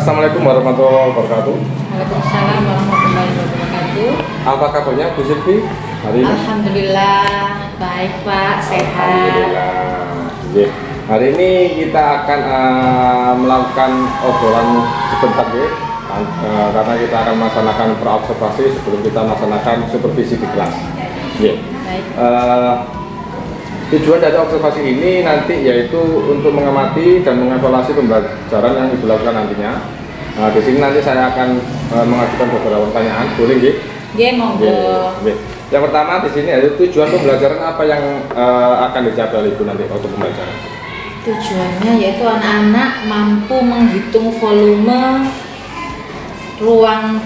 Assalamualaikum warahmatullahi wabarakatuh. Waalaikumsalam warahmatullahi wabarakatuh. Apa kabarnya Bu Silvi hari ini? Alhamdulillah baik Pak, sehat. Alhamdulillah. Oke. Hari ini kita akan melakukan obrolan sebentar ya, karena kita akan melaksanakan praobservasi sebelum kita melaksanakan supervisi di kelas. Oke. Baik. Tujuan dari observasi ini nanti yaitu untuk mengamati dan mengevaluasi pembelajaran yang dilakukan nantinya. Di sini nanti saya akan mengajukan beberapa pertanyaan. Boleh nggih? Nggih, monggo. Nggih. Yang pertama di sini yaitu tujuan pembelajaran apa yang akan dicapai oleh Ibu nanti waktu pembelajaran. Tujuannya yaitu anak-anak mampu menghitung volume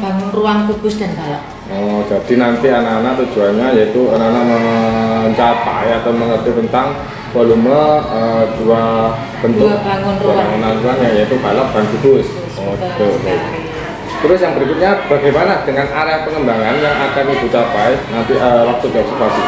bangun ruang kubus dan balok. Oh, jadi nanti anak-anak tujuannya yaitu anak-anak mencapai atau mengerti tentang volume dua bangun ruang yaitu balok dan kubus. Oh, terus yang berikutnya bagaimana dengan area pengembangan yang akan Ibu capai nanti waktu diobservasi?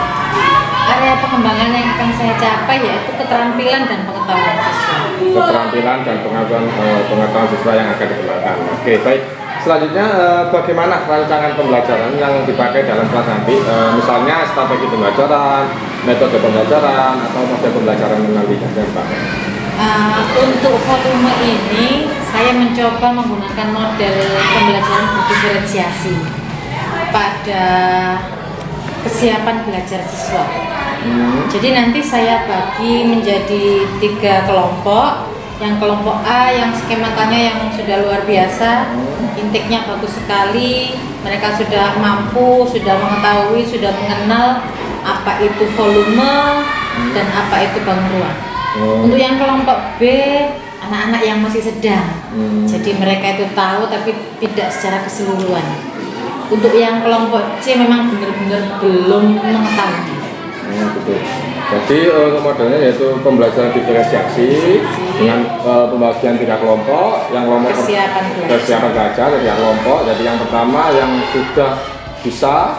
Area pengembangan yang akan saya capai yaitu keterampilan dan pengetahuan siswa. Keterampilan dan pengetahuan siswa yang akan dikembangkan. Oke, baik. Selanjutnya bagaimana rancangan pembelajaran yang dipakai dalam kelas nanti? Misalnya strategi pembelajaran, metode pembelajaran, atau model pembelajaran yang nanti akan dipakai. Untuk volume ini saya mencoba menggunakan model pembelajaran berdiferensiasi pada kesiapan belajar siswa. Jadi nanti saya bagi menjadi 3 kelompok. Yang kelompok A yang skemanya yang sudah luar biasa, intiknya bagus sekali, mereka sudah mampu, sudah mengetahui, sudah mengenal apa itu volume dan apa itu bangun ruang. Untuk yang kelompok B, anak-anak yang masih sedang, jadi mereka itu tahu tapi tidak secara keseluruhan. Untuk yang kelompok C memang benar-benar belum mengetahui. Betul. Jadi modelnya yaitu pembelajaran diferensiasi dengan pembagian 3 kelompok. Yang kelompok kesiapan belajar dari kelompok. Jadi yang pertama yang sudah bisa.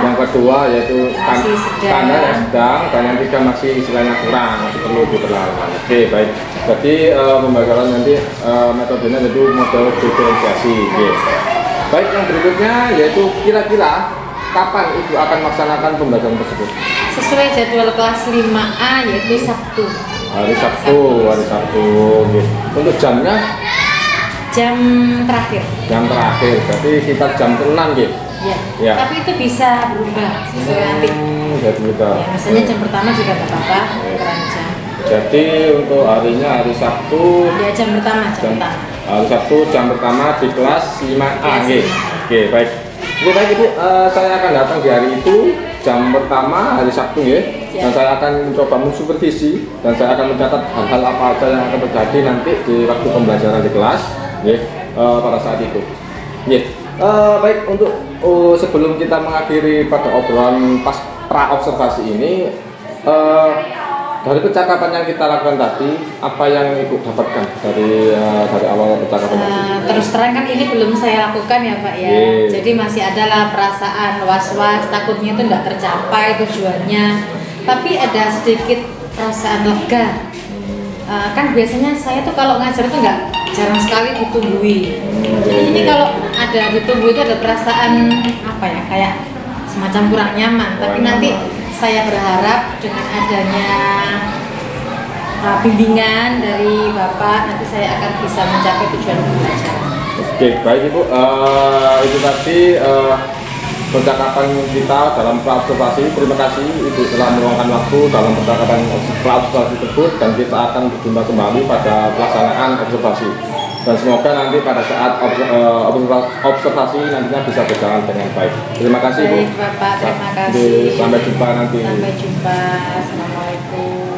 Yang kedua yaitu standar yang sedang, dan yang 3 masih istilahnya kurang, masih perlu diperlakukan. Oke, baik. Jadi pembelajaran nanti metodenya yaitu model diferensiasi. Oke. Baik, yang berikutnya yaitu kira-kira kapan Ibu akan melaksanakan pembelajaran tersebut? Sesuai jadwal kelas 5A yaitu Sabtu. Hari Sabtu. Gitu. Untuk jamnya? Jam terakhir. Berarti sekitar jam 6 gitu. Ya. Tapi itu bisa berubah sesuai nanti. Jadi kita. Ya, misalnya jam pertama juga nggak apa-apa, jam. Jadi untuk harinya hari Sabtu. Ya, jam pertama. Hari Sabtu jam pertama di kelas 5A gitu. Oke, baik. Oke, baik Ibu, saya akan datang di hari itu jam pertama hari Sabtu ya. Dan saya akan mencoba mensupervisi dan saya akan mencatat hal-hal apa saja yang akan terjadi nanti di waktu pembelajaran di kelas ya, pada saat itu. Ya. Baik, untuk sebelum kita mengakhiri pada obrolan pas pra-observasi ini, dari percakapan yang kita lakukan tadi, apa yang Ibu dapatkan dari awal percakapan tadi? Terus terang kan ini belum saya lakukan ya Pak ya. Jadi masih adalah perasaan was-was, takutnya itu nggak tercapai tujuannya. Tapi ada sedikit perasaan lega. Kan biasanya saya tuh kalau ngajar itu jarang sekali ditunggui. Ini kalau ada ditunggu itu ada perasaan apa ya, kayak semacam kurang nyaman. Tapi nanti saya berharap dengan adanya bimbingan dari Bapak, nanti saya akan bisa mencapai tujuan pembelajaran. Oke, baik Ibu. Itu tadi percakapan kita dalam pra-observasi. Terima kasih Ibu telah meluangkan waktu dalam percakapan pra-observasi tersebut, dan kita akan berjumpa kembali pada pelaksanaan observasi. Dan semoga nanti pada saat observasi nantinya bisa berjalan dengan baik. Terima kasih Bu. Baik Bapak, terima kasih. Sampai jumpa nanti. Sampai jumpa. Assalamualaikum.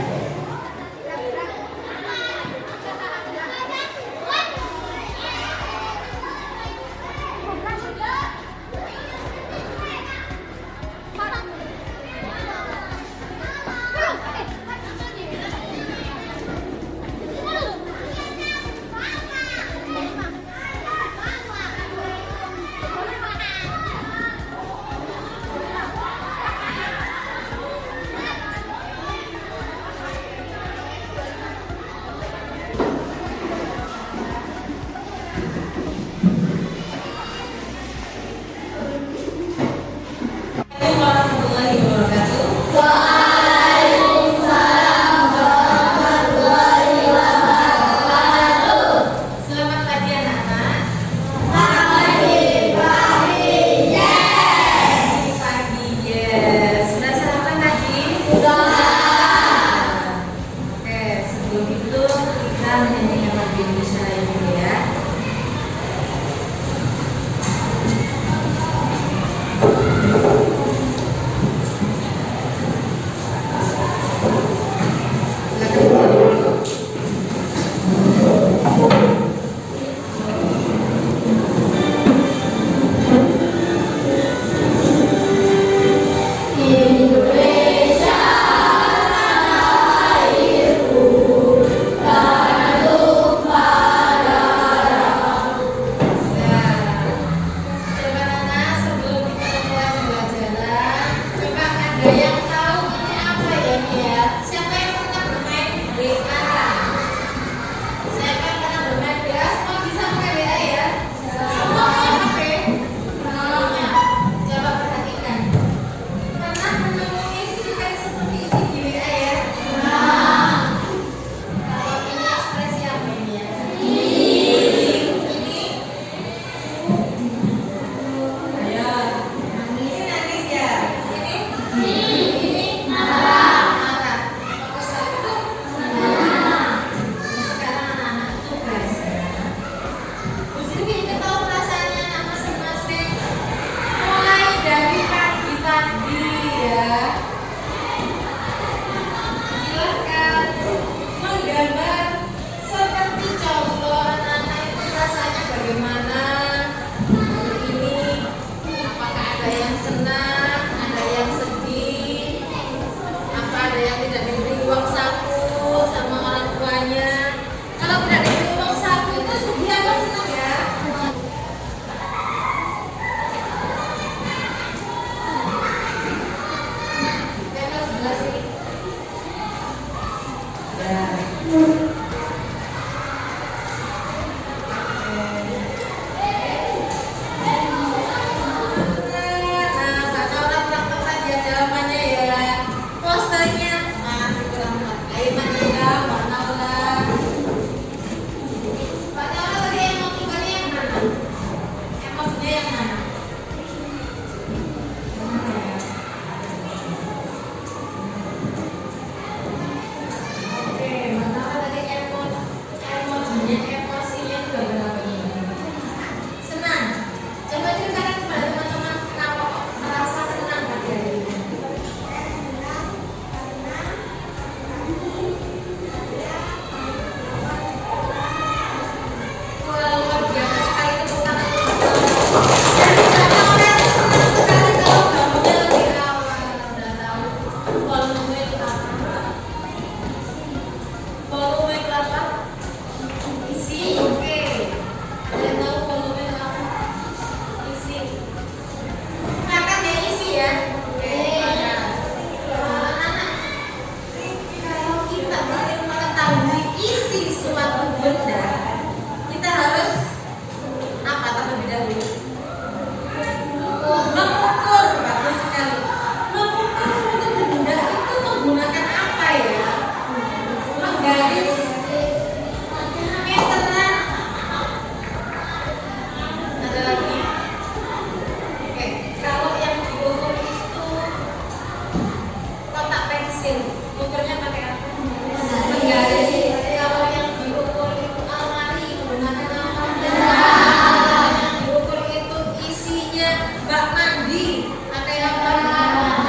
buktinya Mbak Mandi? Ada yang pernah?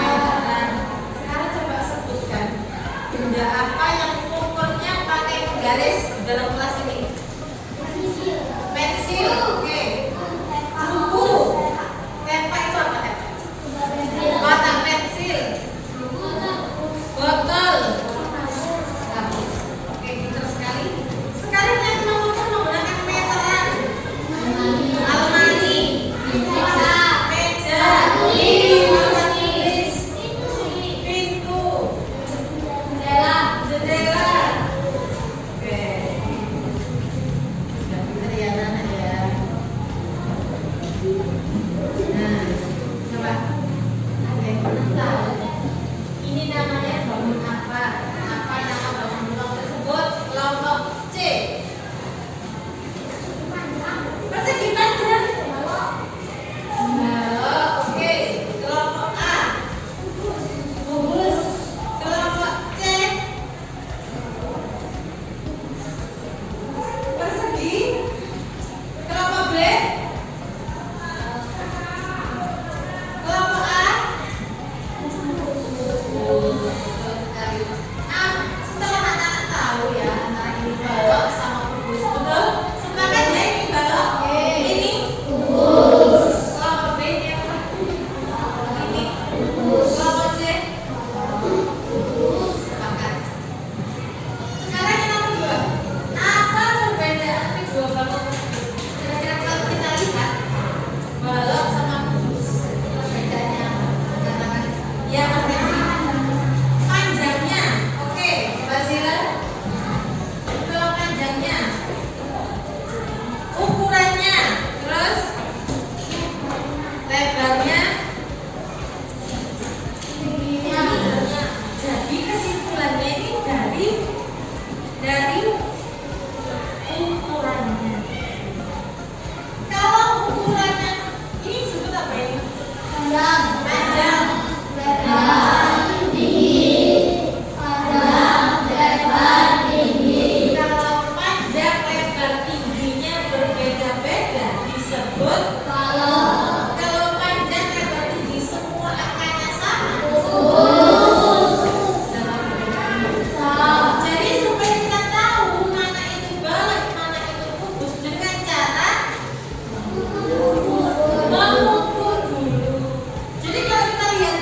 Sekarang coba sebutkan benda apa yang ukurnya pakai garis dalam kelas ini? Pensil, oke. Buku, tempa itu apa? Warna pensil, botol. Oke, pintar sekali. Sekarang yang nomornya menggunakan meteran. Almari, meja, alat tulis, pintu, jendela. Oke. Udah pintar ya anak ya. Nah, coba. Oke, tahu. Ini namanya bangun apa? Apa nama bangun blok tersebut? Kelompok C. Persegi panjang. Oke. Kelompok A. Kubus. Kelompok C. Persegi. Kelompok B. Kelompok A. Setelah anak-anak tahu ya antara ini balok sama kubus, betul? Sepakat ya ini balok? Ini kubus. Kelompok B ini apa? Ini kubus. Kelompok C? Kubus. Sepakat. Sekarang yang nomor 2. Apa perbedaan kedua balok? Kira-kira kalau kita lihat balok sama kubus, perbedaannya apa? Katakan. Ya, Mas Henry. Panjangnya, oke, Basila. Kalau panjangnya, ukurannya, terus lebarnya, tingginya. Jadi kesimpulannya ini dari ukurannya. Kalau ukurannya ini disebut apa ini? Panjang. Kalau panjang lebar tingginya berbeda-beda disebut kalau panjang lebar tinggi semua angkanya sama. Jadi supaya kita tahu mana itu balok, mana itu kubus dengan cara mengukur dulu. Jadi kalau kita lihat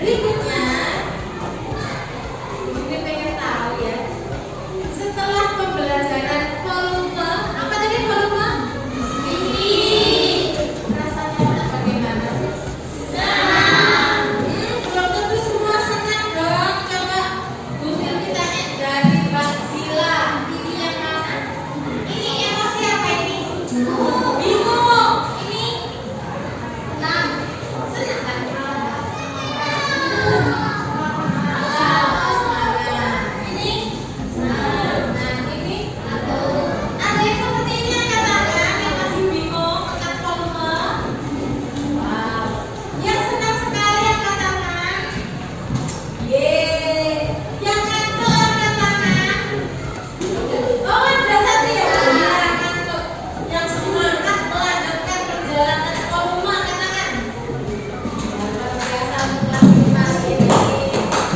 Berikutnya, ini pengen tahu ya. Setelah pembelajaran volume, apa tadi volume? Ini rasanya bagaimana? Belum tentu semua senang dong. Coba Bu Silvi tanya dari Mbak Zila. Ini yang mana? Ini emosi apa ini? Bingung. Ini senang. Senang kan?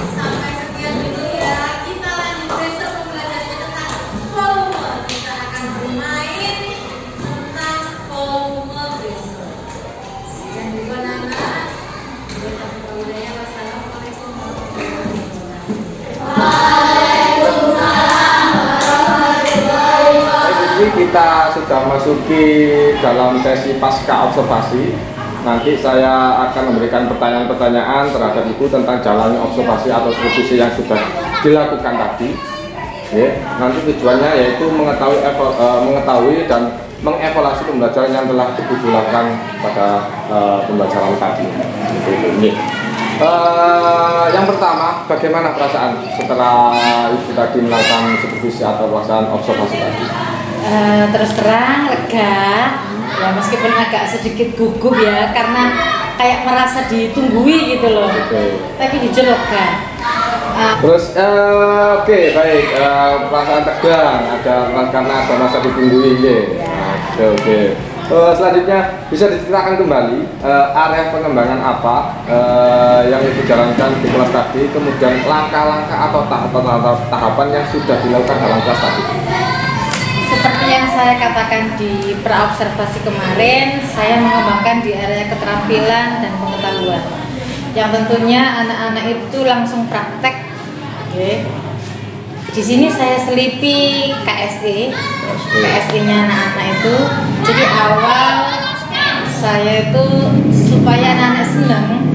Sampai sekian dulu ya. Kita lanjut besok pembelajaran tentang volume. Kita akan bermain tentang volume besok. Sekian dulu anak-anak. Wassalamualaikum warahmatullahi wabarakatuh. Ini kita sudah masuki dalam sesi pasca observasi. Nanti saya akan memberikan pertanyaan-pertanyaan terhadap Ibu tentang jalannya observasi atau supervisi yang sudah dilakukan tadi. Oke, nanti tujuannya yaitu mengetahui dan mengevaluasi pembelajaran yang telah Ibu lakukan pada pembelajaran tadi. Ini. Yang pertama, bagaimana perasaan setelah Ibu tadi melakukan supervisi atau pelaksanaan observasi tadi? Terus terang lega ya, meskipun agak sedikit gugup ya karena kayak merasa ditunggui gitu loh. Tapi jujur lega. Terus oke, baik, perasaan tegang ada karena ada masa ditungguin ya. Oke. Selanjutnya bisa diceritakan kembali area pengembangan apa yang Ibu jalankan di kelas tadi, kemudian langkah-langkah atau tahapan yang sudah dilakukan dalam kelas tadi. Seperti yang saya katakan di praobservasi kemarin, saya mengembangkan di area keterampilan dan pengetahuan. Yang tentunya anak-anak itu langsung praktek. Oke. Di sini saya selipi KSE-nya anak-anak itu. Jadi awal saya itu supaya anak-anak senang,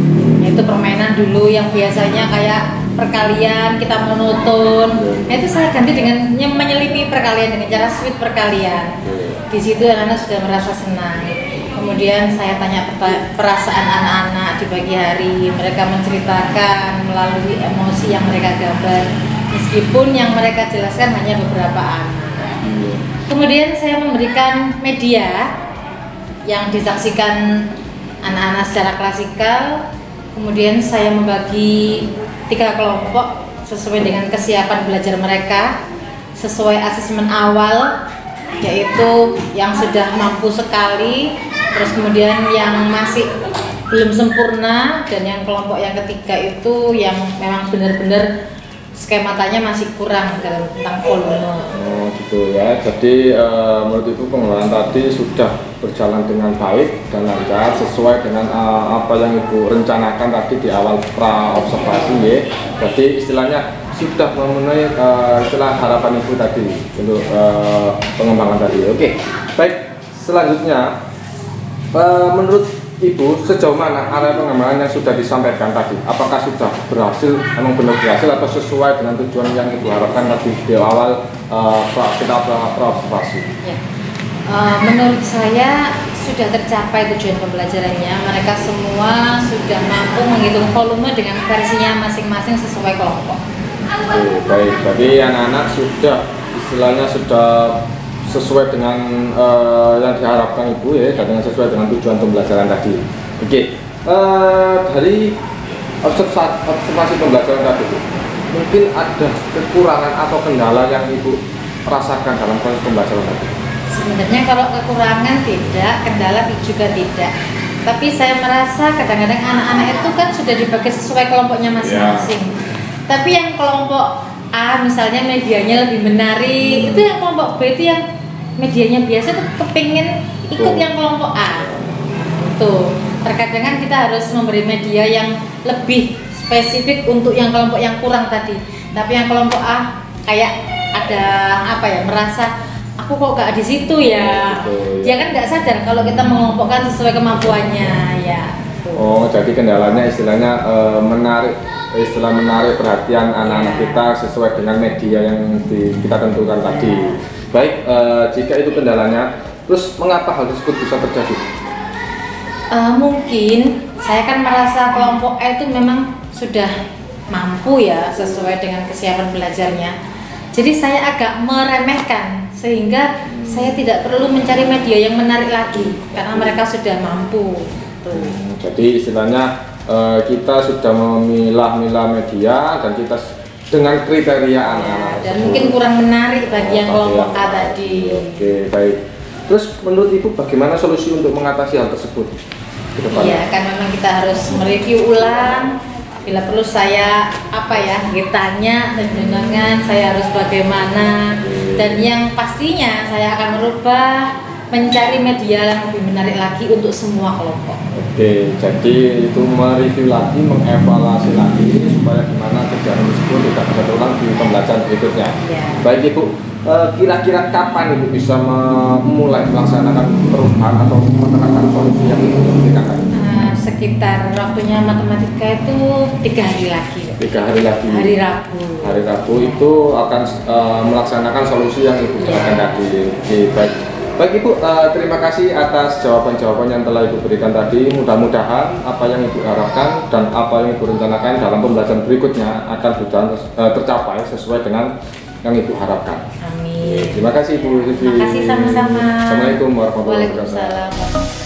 yaitu permainan dulu yang biasanya kayak perkalian kita monoton. Nah, itu saya ganti dengan menyelipi perkalian dengan cara sweet perkalian. Di situ anak-anak sudah merasa senang. Kemudian saya tanya perasaan anak-anak di pagi hari. Mereka menceritakan melalui emosi yang mereka gambar. Meskipun yang mereka jelaskan hanya beberapa anak. Kemudian saya memberikan media yang disaksikan anak-anak secara klasikal. Kemudian saya membagi 3 kelompok sesuai dengan kesiapan belajar mereka, sesuai asesmen awal, yaitu yang sudah mampu sekali, terus kemudian yang masih belum sempurna, dan yang kelompok yang ketiga itu yang memang benar-benar skematanya masih kurang dalam tentang volume. Oh gitu ya. Jadi menurut Ibu pengelolaan tadi sudah berjalan dengan baik dan lancar sesuai dengan apa yang Ibu rencanakan tadi di awal pra-observasi ya. Jadi istilahnya sudah memenuhi istilah harapan Ibu tadi untuk pengembangan tadi. Oke. Baik, selanjutnya menurut Ibu, sejauh mana area pengembangan yang sudah disampaikan tadi? Apakah sudah berhasil, memang benar berhasil atau sesuai dengan tujuan yang Ibu harapkan tadi di awal kita observasi? Ya. Menurut saya sudah tercapai tujuan pembelajarannya. Mereka semua sudah mampu menghitung volume dengan versinya masing-masing sesuai kelompok. Oke, baik. Jadi anak-anak sudah istilahnya sudah sesuai dengan yang diharapkan Ibu ya, dan sesuai dengan tujuan pembelajaran tadi. Oke, dari observasi pembelajaran tadi, mungkin ada kekurangan atau kendala yang Ibu rasakan dalam proses pembelajaran tadi? Sebenarnya kalau kekurangan tidak, kendala juga tidak. Tapi saya merasa kadang-kadang anak-anak itu kan sudah dibagi sesuai kelompoknya masing-masing. Tapi yang kelompok A misalnya medianya lebih menarik, itu yang kelompok B itu yang medianya biasa tuh kepingin ikut yang kelompok A. Tuh, terkadang kan kita harus memberi media yang lebih spesifik untuk yang kelompok yang kurang tadi. Tapi yang kelompok A kayak ada apa ya, merasa aku kok gak di situ ya. Betul, Dia kan nggak sadar kalau kita mengelompokkan sesuai kemampuannya ya. Oh, jadi kendalanya istilahnya menarik perhatian anak-anak kita sesuai dengan media yang kita tentukan tadi. Baik, jika itu kendalanya, terus mengapa hal tersebut bisa terjadi? Mungkin saya kan merasa kelompok A itu memang sudah mampu ya sesuai dengan kesiapan belajarnya. Jadi saya agak meremehkan sehingga saya tidak perlu mencari media yang menarik lagi karena mereka sudah mampu. Tuh. Jadi istilahnya kita sudah memilah-milah media dan kita dengan kriteria anak-anak Dan tersebut. mungkin kurang menarik bagi yang kelompok A tadi. Oke, baik. Terus menurut Ibu bagaimana solusi untuk mengatasi hal tersebut ke depannya? Iya, kan memang kita harus mereview ulang. Bila perlu saya ditanya dan jenengan saya harus bagaimana, dan yang pastinya saya akan merubah, mencari media yang lebih menarik lagi untuk semua kelompok. Oke, jadi itu mereview lagi, mengevaluasi lagi supaya gimana kejadian tersebut tidak bisa terulang di pembelajaran berikutnya. Ya. Baik Ibu, kira-kira kapan Ibu bisa memulai melaksanakan perubahan atau menerapkan solusi yang Ibu berikan tadi? Sekitar waktunya matematika itu 3 hari lagi. 3 hari lagi. Hari Rabu. Hari Rabu itu akan melaksanakan solusi yang Ibu berikan tadi. Oke, baik. Baik Ibu, terima kasih atas jawaban-jawaban yang telah Ibu berikan tadi. Mudah-mudahan apa yang Ibu harapkan dan apa yang Ibu rencanakan dalam pembelajaran berikutnya akan tercapai sesuai dengan yang Ibu harapkan. Amin. Terima kasih Ibu Siti. Terima kasih sama-sama. Assalamualaikum warahmatullahi wabarakatuh. Waalaikumsalam.